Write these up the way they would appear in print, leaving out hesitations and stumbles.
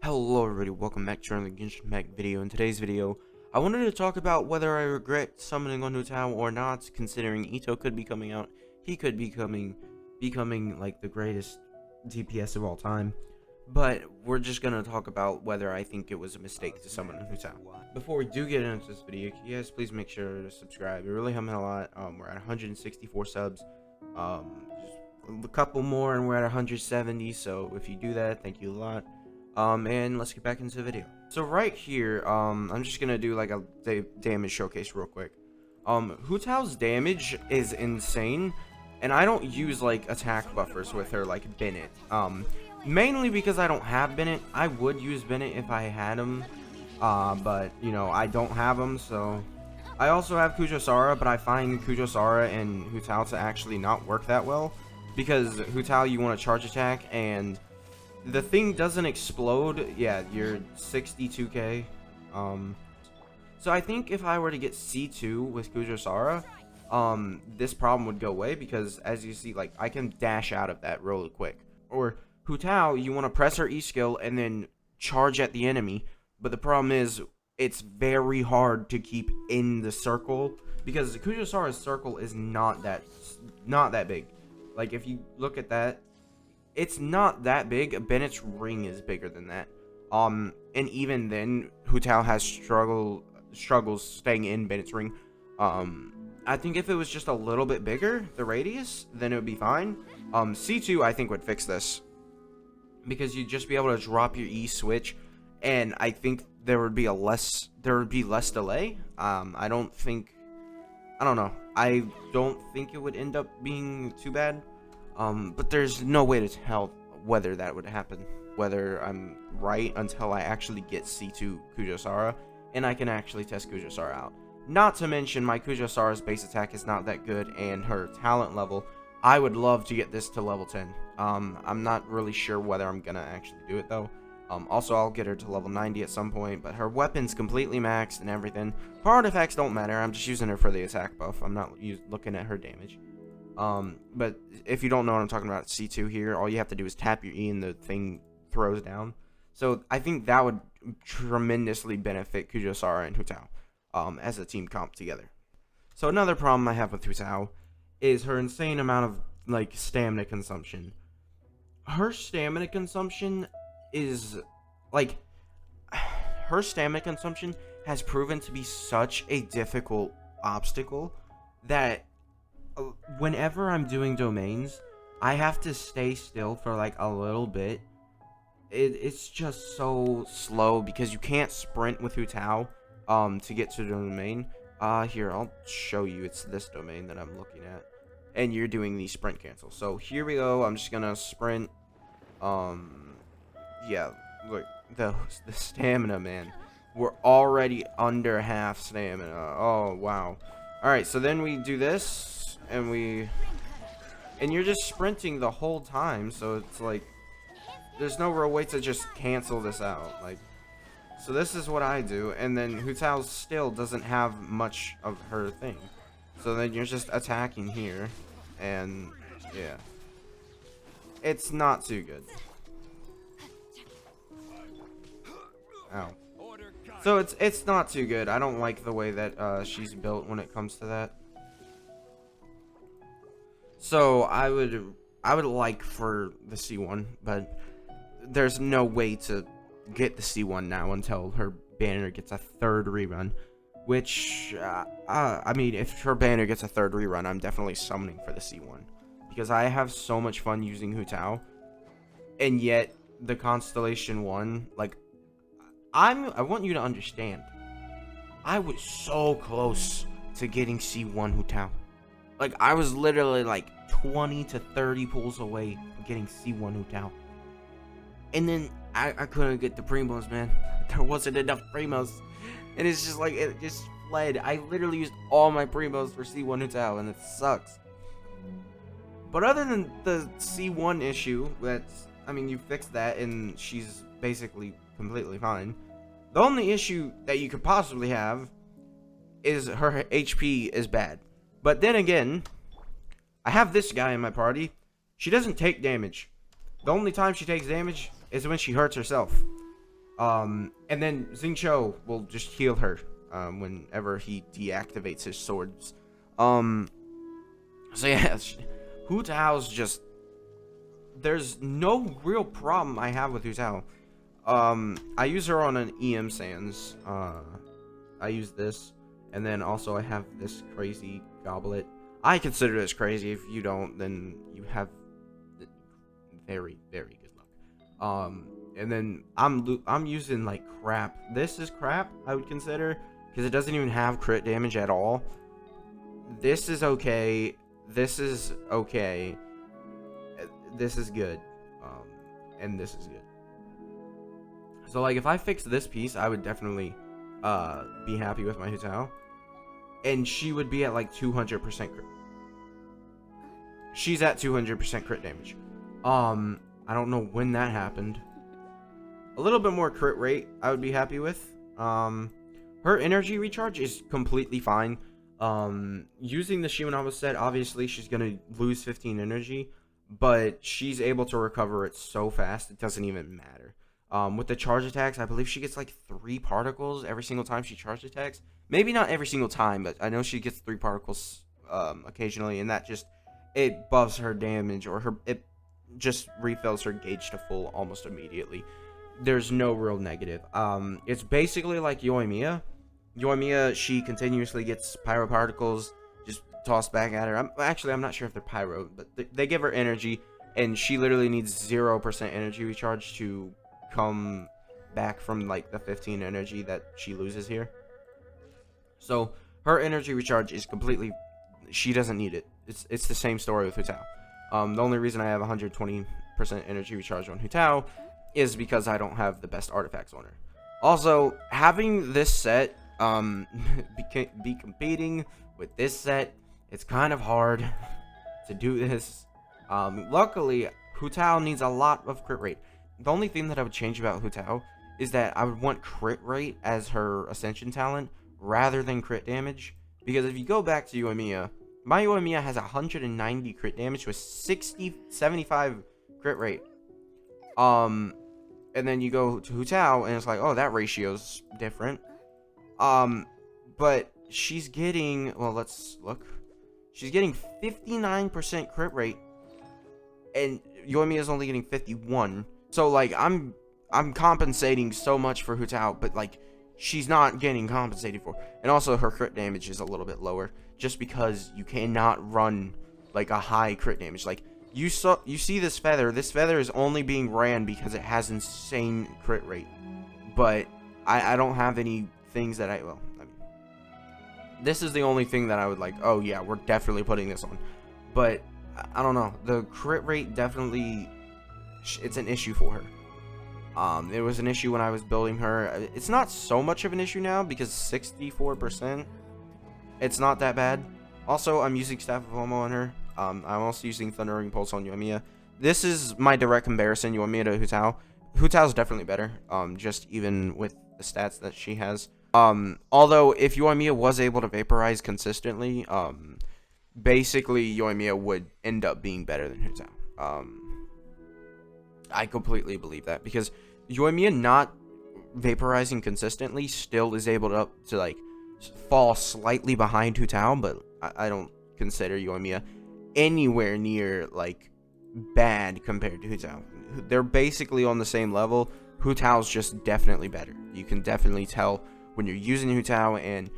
Hello everybody, welcome back to another Genshin Impact video. In today's video, I wanted to talk about whether I regret summoning on Hutao or not, considering Ito could be coming out. He could be becoming like the greatest DPS of all time. But we're just gonna talk about whether I think it was a mistake to summon on Hutao. Before we do get into this video, can you guys please make sure to subscribe? It really helps me a lot. We're at 164 subs. Just a couple more and we're at 170, so if you do that, thank you a lot. And let's get back into the video. So right here, I'm just gonna do like a damage showcase real quick. Hutao's damage is insane, and I don't use like attack buffers with her like Bennett. Mainly because I don't have Bennett. I would use Bennett if I had him, but you know I don't have him. So I also have Kujosara, but I find Kujosara and Hutao to actually not work that well, because Hutao you want to charge attack and the thing doesn't explode. Yeah, you're 62k. So I think if I were to get C2 with Kujosara, this problem would go away, because as you see, like I can dash out of that really quick. Or Hutao, you want to press her E skill and then charge at the enemy, but the problem is it's very hard to keep in the circle, because Kujosara's circle is not that big. Like if you look at that, it's not that big. Bennett's ring is bigger than that. And even then, Hutao has struggles staying in Bennett's ring. I think if it was just a little bit bigger, the radius, then it would be fine. C2 I think would fix this, because you'd just be able to drop your E switch, and I think there would be less delay. I don't know. I don't think it would end up being too bad. But there's no way to tell whether that would happen, whether I'm right, until I actually get C2 Kujosara, and I can actually test Kujosara out. Not to mention, my Kujosara's base attack is not that good, and her talent level, I would love to get this to level 10. I'm not really sure whether I'm gonna actually do it, though. Also, I'll get her to level 90 at some point, but her weapon's completely maxed and everything. Her artifacts don't matter, I'm just using her for the attack buff. I'm not looking at her damage. But if you don't know what I'm talking about, C2 here, all you have to do is tap your E and the thing throws down. So I think that would tremendously benefit Kujosara and Hutao, as a team comp together. So another problem I have with Hutao is her insane amount of like stamina consumption. Her stamina consumption is like, her stamina consumption has proven to be such a difficult obstacle that whenever I'm doing domains, I have to stay still for like a little bit. It's just so slow, because you can't sprint with Hutao to get to the domain. Here, I'll show you. It's this domain that I'm looking at, and you're doing the sprint cancel. So here we go. I'm just gonna sprint. Yeah, look, the stamina, man. We're already under half stamina. Oh wow. Alright, so then we do this, and you're just sprinting the whole time, so it's like there's no real way to just cancel this out. Like, so this is what I do, and then Hutao still doesn't have much of her thing, so then you're just attacking here, and yeah, it's not too good. Ow. So it's not too good. I don't like the way that she's built when it comes to that. So I would like for the C1, but there's no way to get the C1 now until her banner gets a third rerun. Which I mean, if her banner gets a third rerun, I'm definitely summoning for the C1, because I have so much fun using Hutao, and yet the Constellation 1, like, I want you to understand, I was so close to getting C1 Hutao. Like, I was literally like 20 to 30 pulls away from getting C1 Hutao. And then I couldn't get the primos, man. There wasn't enough primos. And it's just like, it just fled. I literally used all my primos for C1 Hutao, and it sucks. But other than the C1 issue, I mean, you fixed that, and she's basically completely fine. The only issue that you could possibly have is her HP is bad. But then again, I have this guy in my party. She doesn't take damage. The only time she takes damage is when she hurts herself. And then Xingqiu will just heal her whenever he deactivates his swords. So yeah, Hu Tao's just, there's no real problem I have with Hu Tao. I use her on an EM Sans. I use this, and then also I have this crazy goblet. I consider this crazy. If you don't, then you have very, very good luck. And then I'm using like crap. This is crap, I would consider, because it doesn't even have crit damage at all. This is okay. This is okay. This is good. And this is good. So like if I fix this piece, I would definitely be happy with my Hutao. And she would be at like 200% crit. She's at 200% crit damage. I don't know when that happened. A little bit more crit rate I would be happy with. Her energy recharge is completely fine. Using the Shimanaba set, obviously she's gonna lose 15 energy, but she's able to recover it so fast it doesn't even matter. With the charge attacks, I believe she gets like 3 particles every single time she charge attacks. Maybe not every single time, but I know she gets 3 particles occasionally, and that just, it buffs her damage, or it just refills her gauge to full almost immediately. There's no real negative. It's basically like Yoimiya. Yoimiya, she continuously gets pyro particles just tossed back at her. I'm not sure if they're pyro, but they give her energy, and she literally needs 0% energy recharge to come back from like the 15 energy that she loses here. So her energy recharge is completely, she doesn't need it. It's the same story with Hutao. The only reason I have 120% energy recharge on Hutao is because I don't have the best artifacts on her. Also, having this set be competing with this set, it's kind of hard to do this. Luckily, Hutao needs a lot of crit rate. The only thing that I would change about Hutao is that I would want crit rate as her ascension talent rather than crit damage. Because if you go back to Yoimiya, my Yoimiya has 190 crit damage with 75 crit rate. And then you go to Hutao and it's like, oh, that ratio's different. But she's getting, well, let's look. She's getting 59% crit rate, and Yoimiya is only getting 51. So like I'm compensating so much for Hutao, but like she's not getting compensated for. And also her crit damage is a little bit lower, just because you cannot run like a high crit damage. Like you see this feather. This feather is only being ran because it has insane crit rate. But I don't have any things that I mean, this is the only thing that I would like, oh yeah, we're definitely putting this on. But I don't know, the crit rate definitely, it's an issue for her. It was an issue when I was building her. It's not so much of an issue now because 64%, it's not that bad. Also, I'm using Staff of Homo on her. I'm also using Thundering Pulse on Yoimiya. This is my direct comparison, Yoimiya to Hutao. Hutao's definitely better, just even with the stats that she has. Although if Yoimiya was able to vaporize consistently, basically Yoimiya would end up being better than Hutao. I completely believe that, because Yoimiya not vaporizing consistently still is able to like fall slightly behind Hutao, but I don't consider Yoimiya anywhere near like bad compared to Hutao. They're basically on the same level. Hutao's just definitely better. You can definitely tell when you're using Hutao, and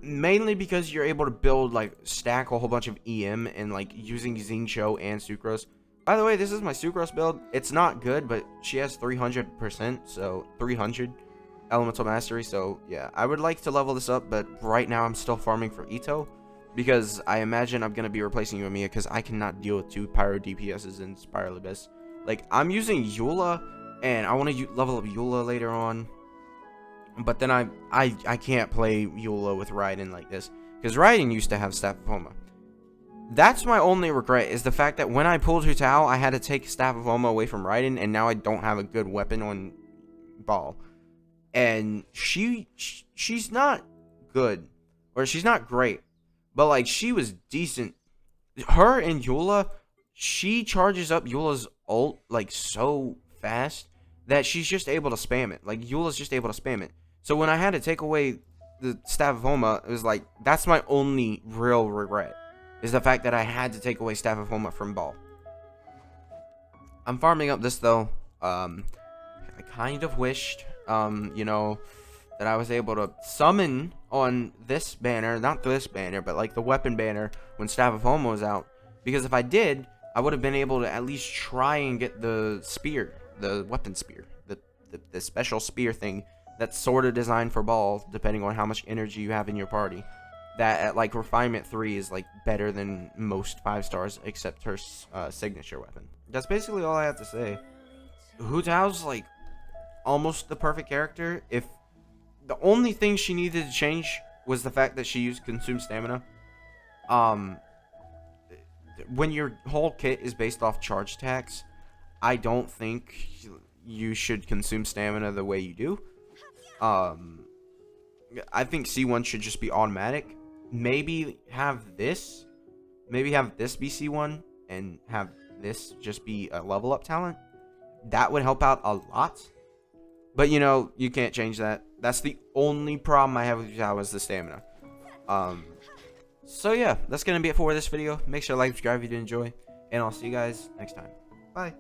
mainly because you're able to build, like, stack a whole bunch of EM and like using Xingqiu and Sucrose. By the way, this is my Sucrose build. It's not good, but she has 300%, so 300 elemental mastery. So yeah, I would like to level this up, but right now I'm still farming for Ito, because I imagine I'm gonna be replacing Yoimiya because I cannot deal with 2 pyro DPSs in Spiral Abyss. Like, I'm using Eula, and I want to level up Eula later on, but then I can't play Eula with Raiden like this, because Raiden used to have Staff of Homo. That's my only regret, is the fact that when I pulled Hutao, I had to take Staff of Homo away from Raiden, and now I don't have a good weapon on Ball. And she's not good, or she's not great, but like, she was decent. Her and Eula, she charges up Eula's ult like so fast that she's just able to spam it. Like, Eula's just able to spam it. So when I had to take away the Staff of Homa, it was like, that's my only real regret, is the fact that I had to take away Staff of Homa from Ball. I'm farming up this, though. I kind of wished, you know, that I was able to summon on this banner, not this banner, but like the weapon banner when Staff of Homa was out. Because if I did, I would have been able to at least try and get the spear, the weapon spear, the special spear thing that's sort of designed for Ball, depending on how much energy you have in your party. That at like refinement 3 is like better than most 5 stars, except her signature weapon. That's basically all I have to say. Hutao's like almost the perfect character. If the only thing she needed to change was the fact that she used consume stamina. When your whole kit is based off charge attacks, I don't think you should consume stamina the way you do. I think C1 should just be automatic. Maybe have this be C1 and have this just be a level up talent. That would help out a lot. But, you know, you can't change that. That's the only problem I have with Hutao is the stamina. So, yeah, that's going to be it for this video. Make sure to like, subscribe if you did enjoy. And I'll see you guys next time. Bye.